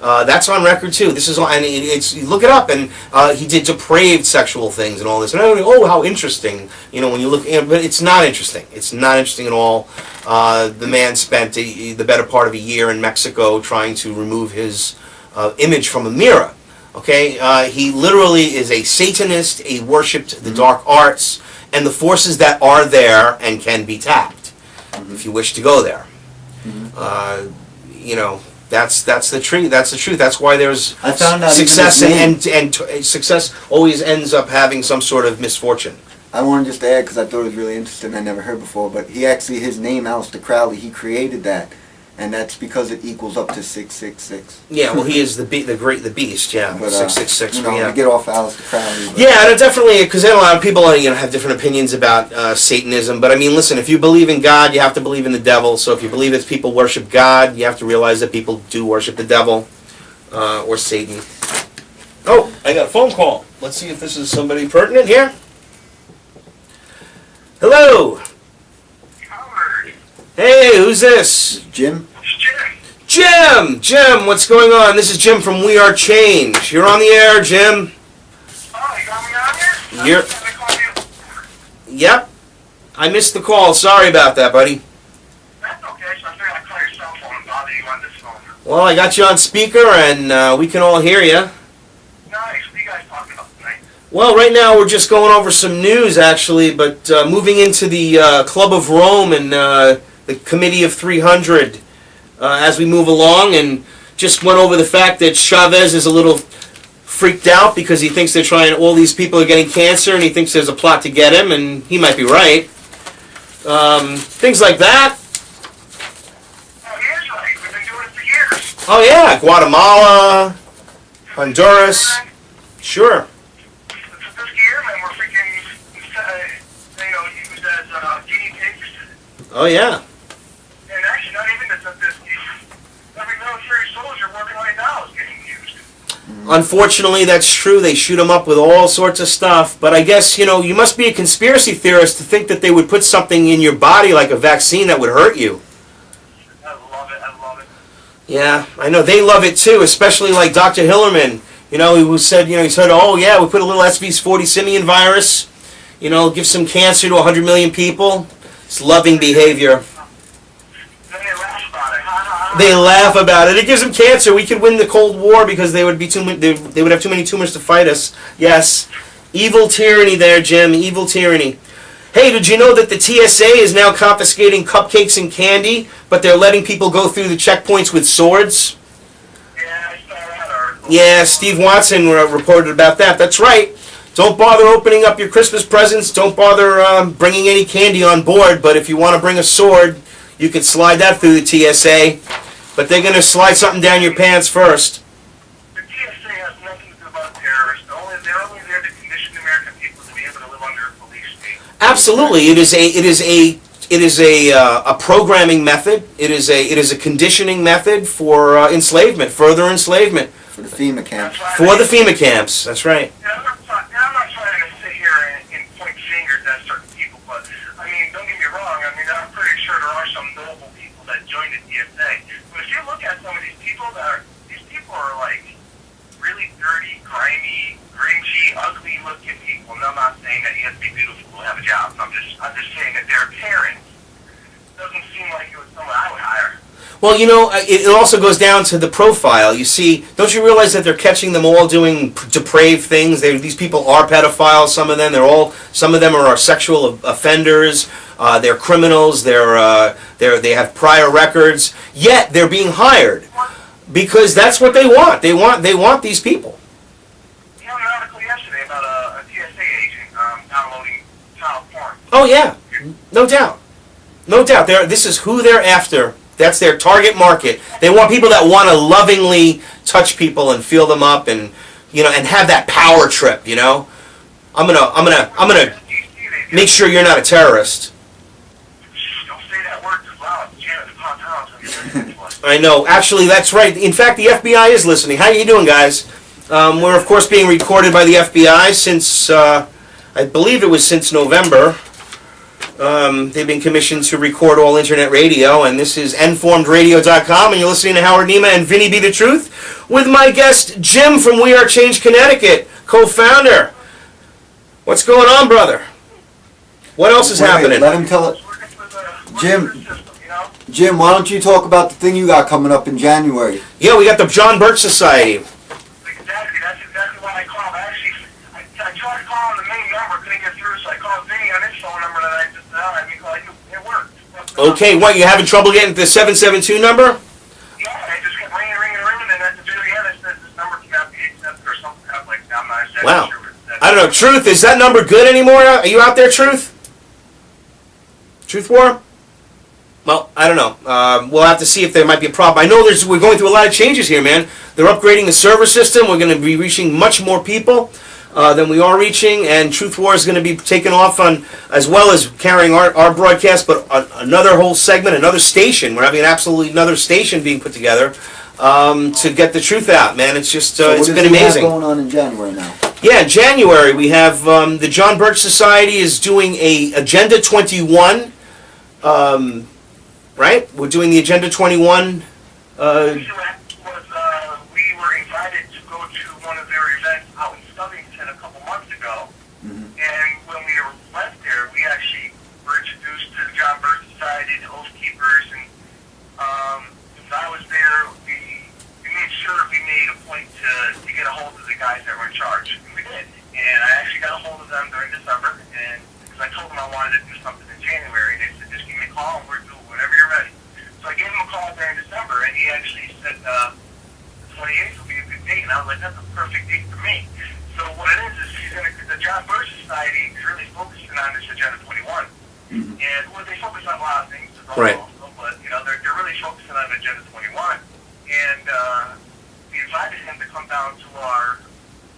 That's on record too. This is on, and it's you look it up, and he did depraved sexual things and all this. And I don't oh, how interesting! When you look, but it's not interesting. It's not interesting at all. The man spent the better part of a year in Mexico trying to remove his image from a mirror. Okay, he literally is a Satanist. He worshipped the dark arts and the forces that are there and can be tapped if you wish to go there. That's the truth. That's the truth. That's why there's success, and success always ends up having some sort of misfortune. I wanted just to add, because I thought it was really interesting. I never heard before, but his name, Aleister Crowley, he created that, and that's because it equals up to 666. Yeah, well, he is the beast. Yeah, but, 666. To get off Aleister Crowley. But. Yeah, definitely, because a lot of people have different opinions about Satanism. But I mean, listen, if you believe in God, you have to believe in the devil. So if you believe that people worship God, you have to realize that people do worship the devil or Satan. Oh, I got a phone call. Let's see if this is somebody pertinent here. Hello. Howard. Hey, who's this? Jim? Jim, what's going on? This is Jim from We Are Change. You're on the air, Jim. Oh, you got me on here? Yep. I missed the call. Sorry about that, buddy. That's okay. So I figured I'd call your cell phone and bother you on this phone. Well, I got you on speaker, and we can all hear you. Nice. What are you guys talking about tonight? Well, right now we're just going over some news, actually, but moving into the Club of Rome and the Committee of 300 as we move along, and just went over the fact that Chavez is a little freaked out because he thinks all these people are getting cancer, and he thinks there's a plot to get him, and he might be right. Things like that. Oh, he is right. We've been doing it for years. Oh, yeah, Guatemala, Honduras. Sure. We're freaking, used as guinea pigs. Oh, yeah. And actually, not even this every military soldier working right now is getting used. Unfortunately, that's true. They shoot them up with all sorts of stuff. But I guess, you must be a conspiracy theorist to think that they would put something in your body like a vaccine that would hurt you. I love it. Yeah, I know. They love it, too, especially like Dr. Hillerman. He said, oh, yeah, we put a little SV40 simian virus, give some cancer to 100 million people. It's loving behavior. Then they laugh about it. Ha, ha, ha. They laugh about it. It gives them cancer. We could win the Cold War because they would have too many tumors to fight us. Yes. Evil tyranny there, Jim. Evil tyranny. Hey, did you know that the TSA is now confiscating cupcakes and candy, but they're letting people go through the checkpoints with swords? Yeah, Steve Watson reported about that. That's right. Don't bother opening up your Christmas presents. Don't bother bringing any candy on board. But if you want to bring a sword, you can slide that through the TSA. But they're going to slide something down your pants first. The TSA has nothing to do about terrorists. They're only there to condition American people to be able to live under a police state. Absolutely, it is a programming method. It is a conditioning method for enslavement, further enslavement. For the FEMA camps. For the FEMA camps, that's right. Yeah, I'm not trying to sit here and point fingers at certain people, but, don't get me wrong, I'm pretty sure there are some noble people that joined the TSA. But if you look at some of these people these people are like really dirty, grimy, gringy, ugly-looking people. And I'm not saying that you have to be beautiful to have a job. I'm just saying that their appearance doesn't seem like it was someone I would hire. Well, it also goes down to the profile. You see, don't you realize that they're catching them all doing depraved things? These people are pedophiles. Some of them are sexual offenders. They're criminals. They have prior records. Yet they're being hired because that's what they want. They want these people. You have an article yesterday about a TSA agent downloading child porn. Oh yeah, no doubt. This is who they're after. That's their target market. They want people that want to lovingly touch people and feel them up, and and have that power trip. I'm gonna make sure you're not a terrorist. Don't say that word too loud. Janet pops out. I know. Actually, that's right. In fact, the FBI is listening. How are you doing, guys? We're of course being recorded by the FBI since I believe it was since November. They've been commissioned to record all internet radio, and this is informedradio.com, and you're listening to Howard Nema and Vinny Bdatruth with my guest Jim from We Are Change Connecticut, co-founder. What's going on, brother? What else is happening? Let him tell it. Jim, why don't you talk about the thing you got coming up in January? Yeah, we got the John Birch Society. Exactly. That's exactly why I called. Actually, I tried calling the main number, couldn't get through, so I called Vinny on his phone number that I just had me call you. It worked. Okay, what, you having trouble getting the 772 number? Yeah, I just kept ringing, and at the very end, it said this number cannot be accepted or something. I was like, I'm not exactly Wow. sure. I don't know. Truth, is that number good anymore? Are you out there, Truth? Truth War? Well, I don't know. We'll have to see if there might be a problem. I know we're going through a lot of changes here, man. They're upgrading the server system. We're going to be reaching much more people than we are reaching, and Truth War is going to be taken off on, as well as carrying our broadcast, but another whole segment, another station. We're having another station being put together to get the truth out, man. It's just, it's been amazing. What's going on in January now? Yeah, in January we have the John Birch Society is doing a Agenda 21. Right? We're doing the Agenda 21. We were invited to go to one of their events out in Covington a couple months ago, and when we went there, we actually were introduced to the John Birch Society, the Oath Keepers, and since I was there, we made sure we made a point to get a hold of the guys that were in charge, and we did. And I actually got a hold of them during December, and because I told them I wanted to do something in January, they said, just give me a call and we're doing whenever you're ready. So I gave him a call during December, and he actually said the 28th will be a good date, and I was like, that's a perfect date for me. So what it is the John Birch Society is really focusing on this Agenda 21. And well, they focus on a lot of things, right. Also, but they're really focusing on Agenda 21. And we invited him to come down to our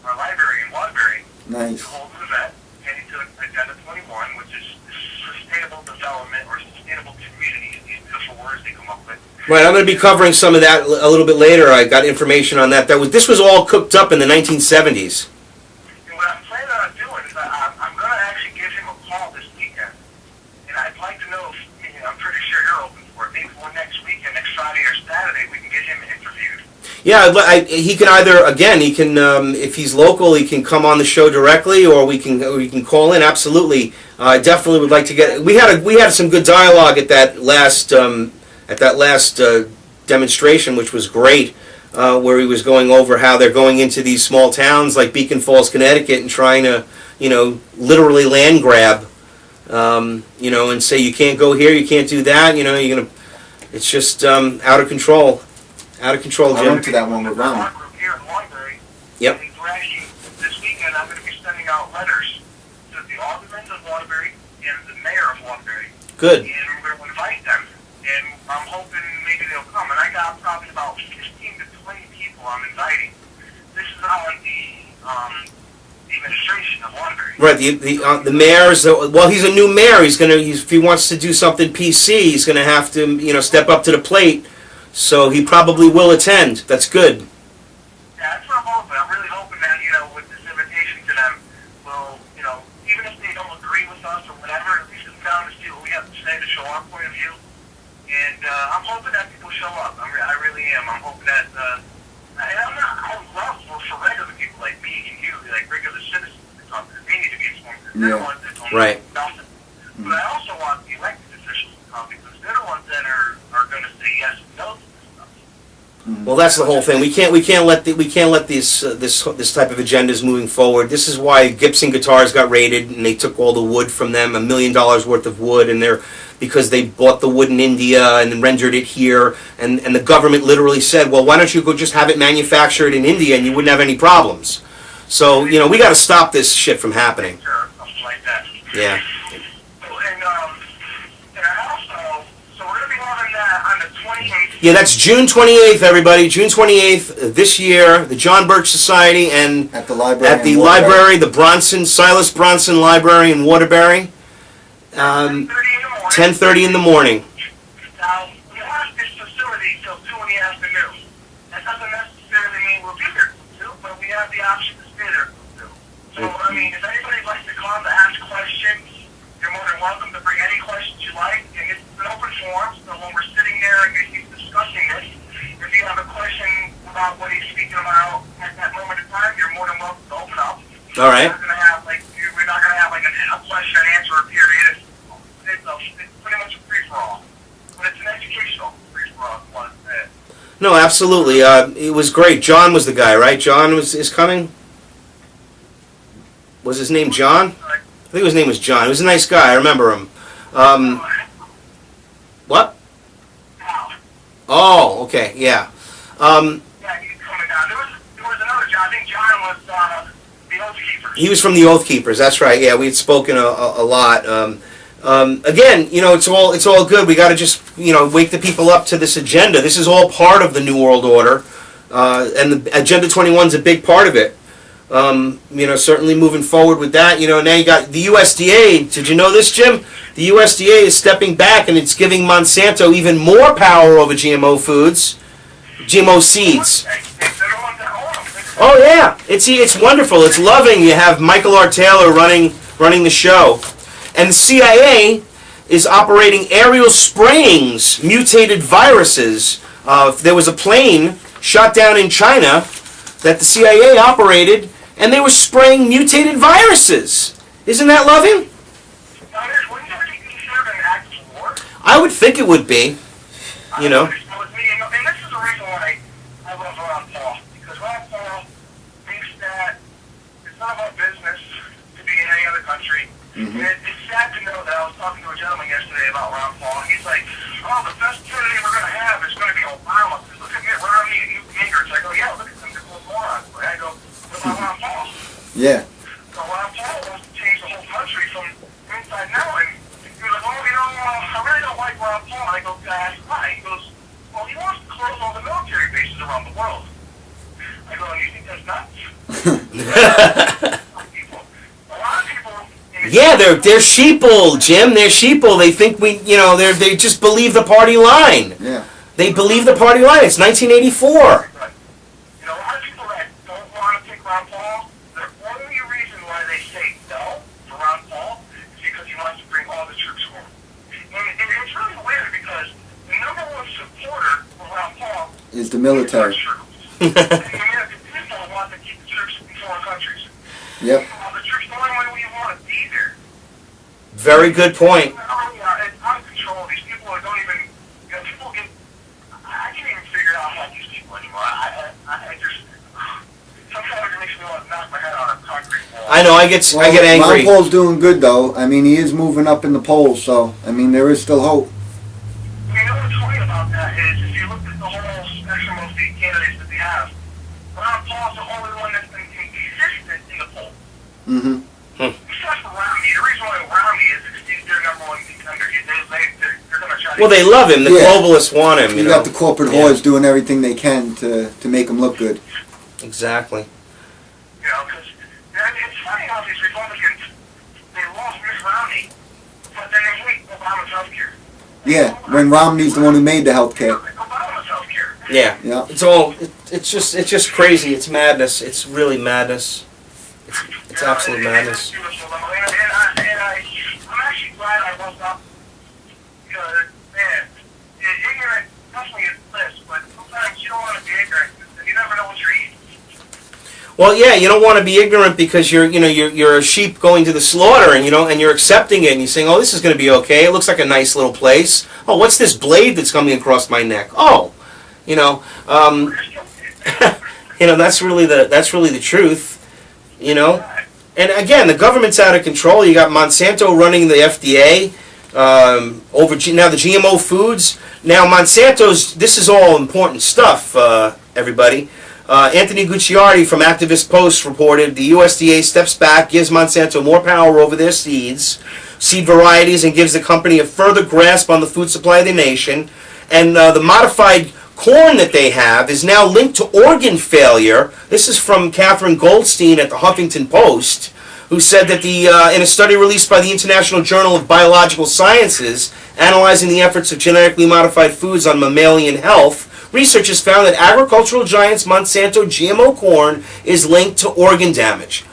library in Waterbury to hold an event heading to Agenda 21, which is sustainable development or sustainable communities. These beautiful words they come up with. Right, I'm going to be covering some of that a little bit later. I got information on that. This was all cooked up in the 1970s. And what I'm planning on doing is I'm going to actually give him a call this weekend. And I'd like to know if, I'm pretty sure you're open for it. Maybe next weekend, next Friday or Saturday, we can get him interviewed. Yeah, he can either, again, he can, if he's local, he can come on the show directly, or we can call in. Absolutely, I definitely would like to get. We had some good dialogue at that last demonstration, which was great, where he was going over how they're going into these small towns like Beacon Falls, Connecticut, and trying to, literally land grab, and say you can't go here, you can't do that. You're gonna. It's just out of control. Out of control, Jim. I went to that one with Ron. Here in Waterbury. Yep. And we're actually, this weekend, I'm going to be sending out letters to the aldermen of Waterbury and the mayor of Waterbury. Good. And we're going to invite them. And I'm hoping maybe they'll come. And I got probably about 15 to 20 people I'm inviting. This is on the administration of Waterbury. Right. The mayor's he's a new mayor. If he wants to do something PC, he's going to have to step up to the plate. So he probably will attend. That's good. Yeah, that's what I'm hoping. I'm really hoping that, with this invitation to them, will, even if they don't agree with us or whatever, at least come down to see what we have to say to show our point of view. And I'm hoping that people show up. I really am. I'm hoping that, I love for regular people like me and you, like regular citizens to come, because they need to be informed, because they're the ones that don't know nothing. But I also want the elected officials to come, because they're the ones that are going to say yes and no to this stuff. Well, that's the whole thing. We can't let these this type of agendas moving forward. This is why Gibson guitars got raided, and they took all the wood from them, $1 million worth of wood, and because they bought the wood in India and then rendered it here, and the government literally said, well, why don't you go just have it manufactured in India and you wouldn't have any problems. So we got to stop this shit from happening. Sure, something like that. Yeah. On the 28th. Yeah, that's June 28th, everybody. June 28th this year, the John Birch Society and at the library. The Silas Bronson Library in Waterbury. 10:30 in the morning. Now, we have this facility till 2 in the afternoon. That doesn't necessarily mean we'll be there till 2, but we have the option to stay there till 2. So, if anybody likes to come to ask questions, you're more than welcome to bring any about what he's speaking about at that moment in time, you're more than welcome to open up. All right. We're not going to have like a question and answer period. It's pretty much a free for all, but it's an educational free for all. No, absolutely. It was great. John was the guy, right? John is coming. Was his name John? I think his name was John. He was a nice guy. I remember him. What? Oh, okay, yeah. Yeah, he's coming down. There was another John. I think John was the Oath Keepers. He was from the Oath Keepers. That's right. Yeah, we had spoken a lot. Again, it's all good. We got to just wake the people up to this agenda. This is all part of the New World Order, and the Agenda 21 is a big part of it. Certainly moving forward with that. Now you got the USDA. Did you know this, Jim? The USDA is stepping back and it's giving Monsanto even more power over GMO foods, GMO seeds. Oh yeah, it's wonderful. It's loving. You have Michael R. Taylor running the show, and the CIA is operating aerial sprayings, mutated viruses. There was a plane shot down in China that the CIA operated, and they were spraying mutated viruses. Isn't that loving? Wouldn't that be considered an act of war? I would think it would be. And this is the reason why I love Ron Paul, because Ron Paul thinks that it's none of our business to be in any other country. Mm-hmm. And it's sad to know that I was talking to a gentleman yesterday about Ron Paul, and he's like, oh, the best candidate we're going to have is going to be Obama, because look at Mitt Romney and Newt Gingrich. I go, yeah, look at them, they're both morons. I go, what about Ron Paul? Yeah. So Ron Paul wants to change the whole country from inside now, and he was like, I really don't like Ron Paul. And I go, guys, why? He goes, well, he wants to close all the military bases around the world. I go, you think that's nuts? A lot of people. Yeah, they're sheeple, Jim. They're sheeple. They think they just believe the party line. Yeah. They believe the party line. It's 1984. Right. A lot of people that don't want to pick Ron Paul, the only reason why they say no to Ron Paul is because he wants to bring all the troops home. And it's really weird because the number one supporter of Ron Paul Is the military. is our troops. And the American people want to keep the troops in foreign countries. Yep. The troops, the only way we want to be there. Very good point. It's out of control. These people don't even, people get, I can't even figure out how these people anymore. I just, sometimes it makes me want to knock my head on a concrete wall. I know. I get angry. Ron Paul's doing good though. I mean, he is moving up in the polls, so there is still hope. What's funny about that is if you look at the whole spectrum of the candidates that they have, Ron Paul's the only one that's been consistent in the poll. Mm-hmm. Except for Romney. The reason why Romney is he's their number one contender. They're going to try to... Well, they love him. The Yeah. globalists want him. You got the corporate whores doing everything they can to make him look good. Exactly. Because it's funny how these Republicans, they love Mitt Romney, but then they hate Obama's health care. Yeah, when Romney's the one who made the health care. Obama's health care. Yeah. Yeah. It's just crazy. It's madness. It's really madness. It's absolute madness. It's beautiful, though. I'm actually glad I woke up because, man, ignorant definitely is bliss, but sometimes you don't want to be ignorant because you never know what you're eating. Well, yeah, you don't want to be ignorant because you're a sheep going to the slaughter, and you're accepting it, and you're saying, oh, this is going to be okay. It looks like a nice little place. Oh, what's this blade that's coming across my neck? Oh, that's really the truth. And again, the government's out of control. You got Monsanto running the FDA over now the GMO foods. Now Monsanto's. This is all important stuff, everybody. Anthony Gucciardi from Activist Post reported the USDA steps back, gives Monsanto more power over their seed varieties, and gives the company a further grasp on the food supply of the nation. And the modified corn that they have is now linked to organ failure. This is from Catherine Goldstein at the Huffington Post, who said that in a study released by the International Journal of Biological Sciences, analyzing the efforts of genetically modified foods on mammalian health, researchers found that agricultural giants Monsanto GMO corn is linked to organ damage.